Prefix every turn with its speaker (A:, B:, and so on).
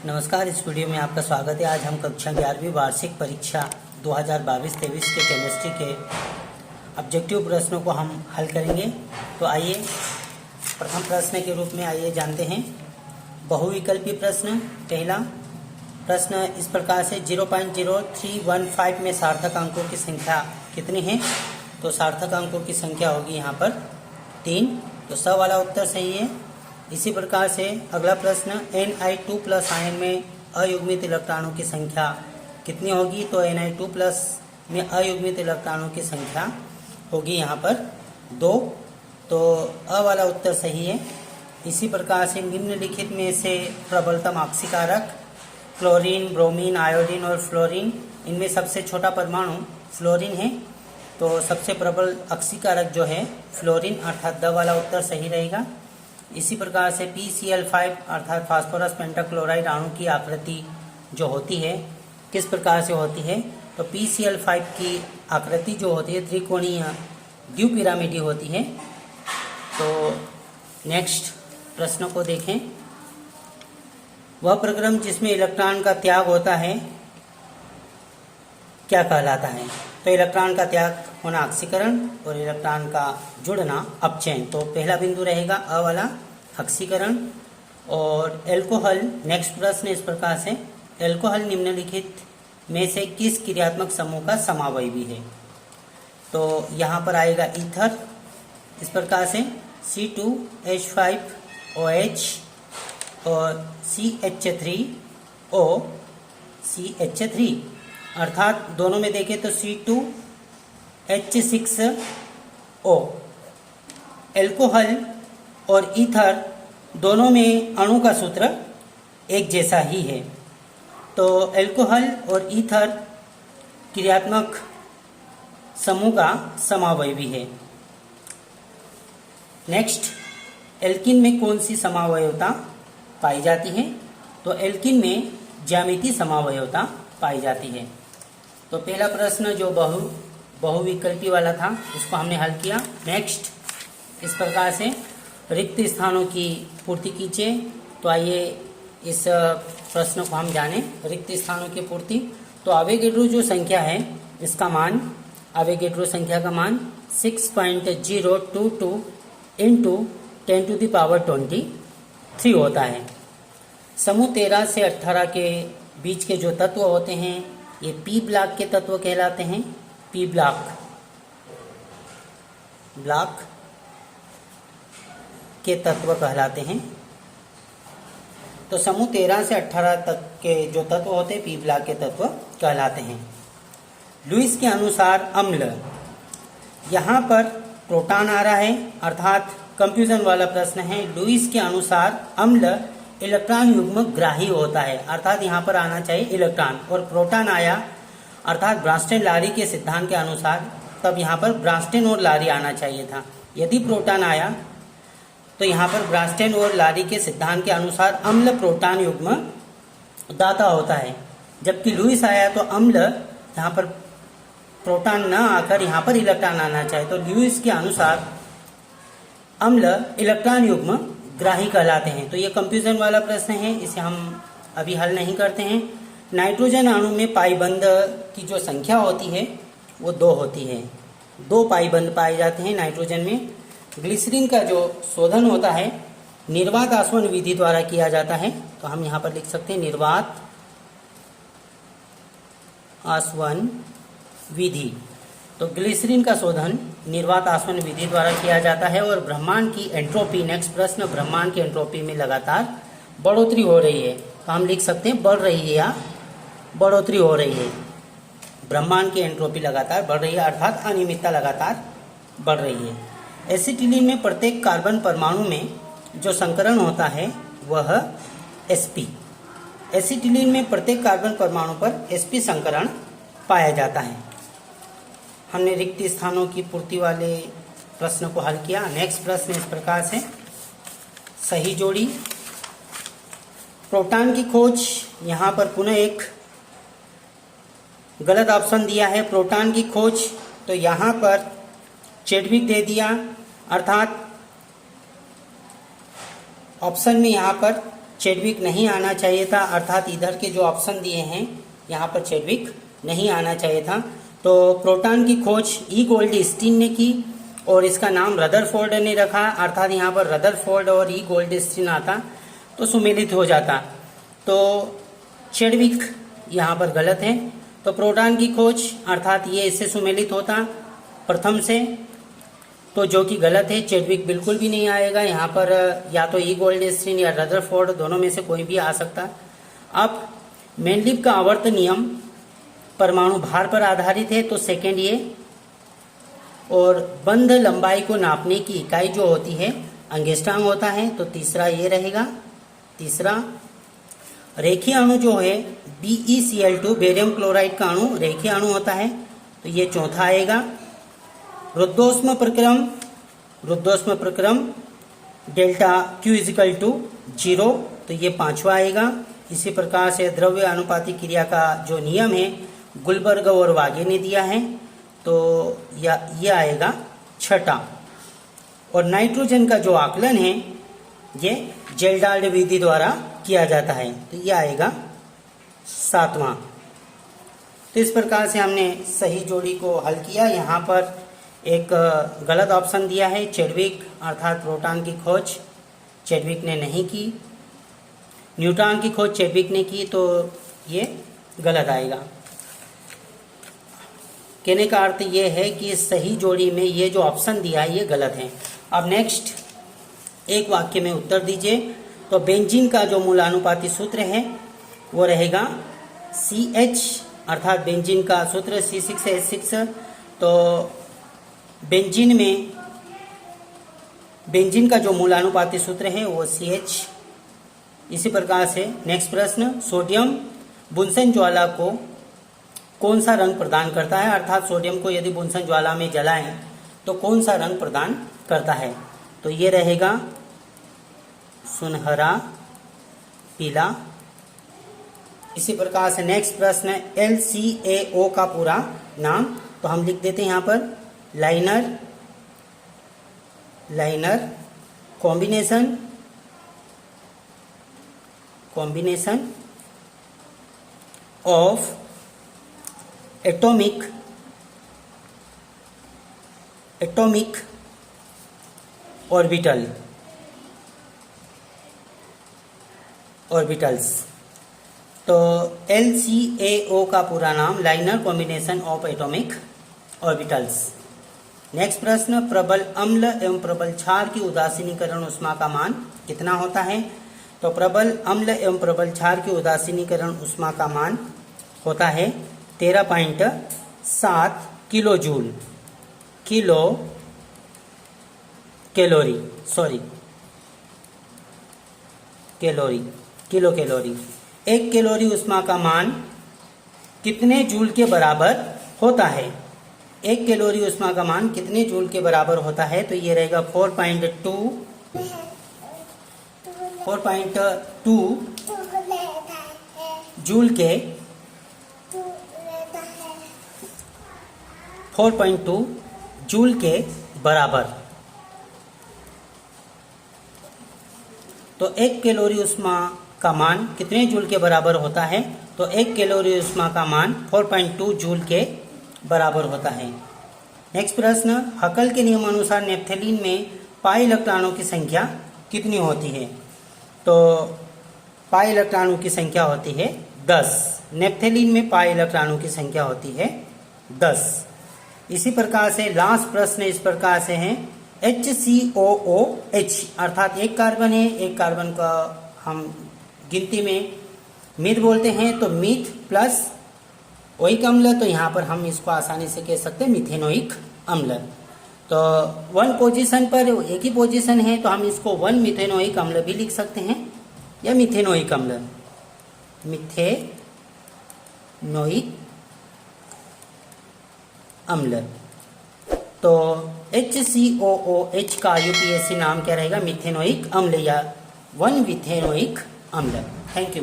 A: नमस्कार। इस वीडियो में आपका स्वागत है। आज हम कक्षा 11वीं वार्षिक परीक्षा 2022-23 के केमिस्ट्री के ऑब्जेक्टिव प्रश्नों को हम हल करेंगे। तो आइए प्रथम प्रश्न के रूप में आइए जानते हैं बहुविकल्पी प्रश्न। पहला प्रश्न इस प्रकार से 0.0315 में सार्थक अंकों की संख्या कितनी है? तो सार्थक अंकों की संख्या होगी यहाँ पर 3। तो स वाला उत्तर सही है। इसी प्रकार से अगला प्रश्न Ni2+ आयन में अयुग्मित इलेक्ट्रॉनों की संख्या कितनी होगी? तो Ni2+ में अयुग्मित इलेक्ट्रॉनों की संख्या होगी यहाँ पर 2। तो अ वाला उत्तर सही है। इसी प्रकार से निम्नलिखित में से प्रबलतम ऑक्सीकारक क्लोरीन, ब्रोमीन, आयोडीन और फ्लोरीन, इनमें सबसे छोटा परमाणु फ्लोरीन है। तो सबसे प्रबल ऑक्सीकारक जो है फ्लोरीन, अर्थात द वाला उत्तर सही रहेगा। इसी प्रकार से PCl5 अर्थात फास्फोरस पेंटाक्लोराइड अणु की आकृति जो होती है किस प्रकार से होती है? तो PCl5 की आकृति जो होती है त्रिकोणीय द्विपिरामिडी होती है। तो नेक्स्ट प्रश्न को देखें। वह प्रक्रम जिसमें इलेक्ट्रॉन का त्याग होता है क्या कहलाता है? तो इलेक्ट्रॉन का त्याग होना ऑक्सीकरण और इलेक्ट्रॉन का जुड़ना अपचयन। तो पहला बिंदु रहेगा अ वाला ऑक्सीकरण। और एल्कोहल, नेक्स्ट प्रश्न इस प्रकार से एल्कोहल निम्नलिखित में से किस क्रियात्मक समूह का समावयवी है? तो यहाँ पर आएगा ईथर। इस प्रकार से C2H5OH और CH3O अर्थात दोनों में देखें तो C2H6O। एल्कोहल और ईथर दोनों में अणु का सूत्र एक जैसा ही है। तो एल्कोहल और ईथर क्रियात्मक समूह का समावयवी है। नेक्स्ट, एल्किन में कौन सी समावयवता पाई जाती है? तो एल्किन में ज्यामितीय समावयवता पाई जाती है। तो पहला प्रश्न जो बहुविकल्पी वाला था उसको हमने हल किया। नेक्स्ट, इस प्रकार से रिक्त स्थानों की पूर्ति कीजिए। तो आइए इस प्रश्न को हम जानें। रिक्त स्थानों की पूर्ति, तो एवोगैड्रो जो संख्या है इसका मान, एवोगैड्रो संख्या का मान 6.022 × 10⁻23 होता है। समूह 13 से 18 के बीच के जो तत्व होते हैं ये पी ब्लॉक के तत्व कहलाते हैं। पी ब्लॉक के तत्व कहलाते हैं। तो समूह 13 से 18 तक के जो तत्व होते हैं पी ब्लॉक के तत्व कहलाते हैं। लुईस के अनुसार अम्ल, यहाँ पर प्रोटॉन आ रहा है अर्थात कंफ्यूजन वाला प्रश्न है। लुईस के अनुसार अम्ल इलेक्ट्रॉन युग्म ग्राही होता है अर्थात यहाँ पर आना चाहिए इलेक्ट्रॉन, और प्रोटॉन आया अर्थात ब्रांस्टेन लारी के सिद्धांत के अनुसार, तब यहाँ पर ब्रांस्टेन और लारी आना चाहिए था। यदि प्रोटॉन आया तो यहाँ पर ब्रांस्टेन और लारी के सिद्धांत के अनुसार अम्ल प्रोटॉन युग्म दाता होता है। जबकि लुईस आया तो अम्ल यहाँ पर प्रोटॉन न आकर यहाँ पर इलेक्ट्रॉन आना चाहिए। तो लुईस के अनुसार अम्ल इलेक्ट्रॉन युग्म ग्राही कहलाते हैं। तो ये कंफ्यूजन वाला प्रश्न है, इसे हम अभी हल नहीं करते हैं। नाइट्रोजन अणु में पाईबंद की जो संख्या होती है वो 2 होती है। 2 पाईबंद पाए जाते हैं नाइट्रोजन में। ग्लिसरीन का जो शोधन होता है निर्वात आसवन विधि द्वारा किया जाता है। तो हम यहाँ पर लिख सकते हैं निर्वात आसवन विधि। तो ग्लिसरीन का शोधन निर्वात आसवन विधि द्वारा किया जाता है। और ब्रह्मांड की एंट्रोपी, नेक्स्ट प्रश्न, ब्रह्मांड की एंट्रोपी में लगातार बढ़ोतरी हो रही है। तो हम लिख सकते हैं बढ़ रही है या बढ़ोतरी हो रही है। ब्रह्मांड की एंट्रोपी लगातार बढ़ रही है अर्थात अनियमितता लगातार बढ़ रही है। एसिटिलीन में प्रत्येक कार्बन परमाणु में जो संकरण होता है वह sp। एसिटिलीन में प्रत्येक कार्बन परमाणु पर sp संकरण पाया जाता है। हमने रिक्त स्थानों की पूर्ति वाले प्रश्न को हल किया। नेक्स्ट प्रश्न इस प्रकार से, सही जोड़ी। प्रोटॉन की खोज, यहाँ पर पुनः एक गलत ऑप्शन दिया है। प्रोटॉन की खोज तो यहाँ पर चैडविक दे दिया अर्थात ऑप्शन में यहाँ पर चेडविक नहीं आना चाहिए था, अर्थात इधर के जो ऑप्शन दिए हैं यहाँ पर चेडविक नहीं आना चाहिए था। तो प्रोटॉन की खोज ई गोल्डस्टीन ने की और इसका नाम रदरफोर्ड ने रखा, अर्थात यहाँ पर रदरफोर्ड और ई गोल्डस्टीन आता तो सुमेलित हो जाता। तो चेडविक यहाँ पर गलत है। तो प्रोटॉन की खोज अर्थात ये इससे सुमेलित होता प्रथम से, तो जो कि गलत है। चेडविक बिल्कुल भी नहीं आएगा यहाँ पर, या तो ई गोल्डस्टीन या रदरफोर्ड दोनों में से कोई भी आ सकता। अब मेंडलीव का आवर्त नियम परमाणु भार पर आधारित है, तो सेकेंड ये। और बंध लंबाई को नापने की इकाई जो होती है अंगस्ट्रॉम होता है, तो तीसरा ये रहेगा। तीसरा रेखीय अणु जो है BeCl2 बेरियम क्लोराइड का अणु रेखीय अणु होता है, तो ये चौथा आएगा। रुद्धोष्म प्रक्रम डेल्टा Q = 0, तो ये पांचवा आएगा। इसी प्रकार से द्रव्य अनुपाती क्रिया का जो नियम है गुलबर्ग और वागे ने दिया है, तो ये आएगा छठा। और नाइट्रोजन का जो आकलन है ये जेल्डाल्ड विधि द्वारा किया जाता है, तो ये आएगा सातवां। तो इस प्रकार से हमने सही जोड़ी को हल किया। यहाँ पर एक गलत ऑप्शन दिया है चेडविक, अर्थात प्रोटॉन की खोज चेडविक ने नहीं की। न्यूट्रॉन की खोज चेडविक ने की, तो ये गलत आएगा। कहने का अर्थ ये है कि सही जोड़ी में ये जो ऑप्शन दिया है ये गलत है। अब नेक्स्ट एक वाक्य में उत्तर दीजिए। तो बेंजीन का जो मूलानुपाती सूत्र है वो रहेगा CH, अर्थात बेंजीन का सूत्र C6H6। तो बेंजीन का जो मूलानुपाती सूत्र है वो CH। इसी प्रकार से नेक्स्ट प्रश्न, सोडियम बुनसन ज्वाला को कौन सा रंग प्रदान करता है, अर्थात सोडियम को यदि बुनसन ज्वाला में जलाएं तो कौन सा रंग प्रदान करता है, तो ये रहेगा सुनहरा पीला। इसी प्रकार से नेक्स्ट प्रश्न LCaO का पूरा नाम, तो हम लिख देते हैं यहाँ पर liner combination of atomic orbitals. तो LCaO का पूरा नाम liner combination of atomic orbitals. Next प्रश्न, प्रबल अम्ल एवं प्रबल क्षार की उदासीनीकरण ऊष्मा का मान कितना होता है, तो प्रबल अम्ल एवं प्रबल क्षार की उदासीनीकरण ऊष्मा का मान होता है 13.7 किलो कैलोरी। 1 कैलोरी ऊष्मा का मान कितने जूल के बराबर होता है? 1 कैलोरी ऊष्मा का मान कितने जूल के बराबर होता है, तो ये रहेगा 4.2 जूल के 4.2 जूल के बराबर। तो 1 कैलोरी ऊष्मा का मान कितने जूल के बराबर होता है, तो 1 कैलोरी ऊष्मा का मान 4.2 जूल के बराबर होता है। नेक्स्ट प्रश्न, हकल के नियमानुसार नेप्थेलीन में पाई इलेक्ट्रॉनों की संख्या कितनी होती है, तो पाई इलेक्ट्रॉनों की संख्या होती है 10। नेप्थेलीन में पाई इलेक्ट्रॉनों की संख्या होती है 10। इसी प्रकार से लास्ट प्रश्न इस प्रकार से है, HCOOH अर्थात एक कार्बन है, एक कार्बन का हम गिनती में मिथ बोलते हैं, तो मिथ प्लस ओइक अम्ल, तो यहाँ पर हम इसको आसानी से कह सकते हैं मिथेनोइक अम्ल। तो 1 पोजीशन पर एक ही पोजीशन है, तो हम इसको 1 मिथेनोइक अम्ल भी लिख सकते हैं या मिथेनोइक अम्ल, मिथेनोइक अम्ल। तो HCOOH का यूपीएससी नाम क्या रहेगा, मिथेनोइक अम्ल या 1 मिथेनोइक अम्ल। Thank you.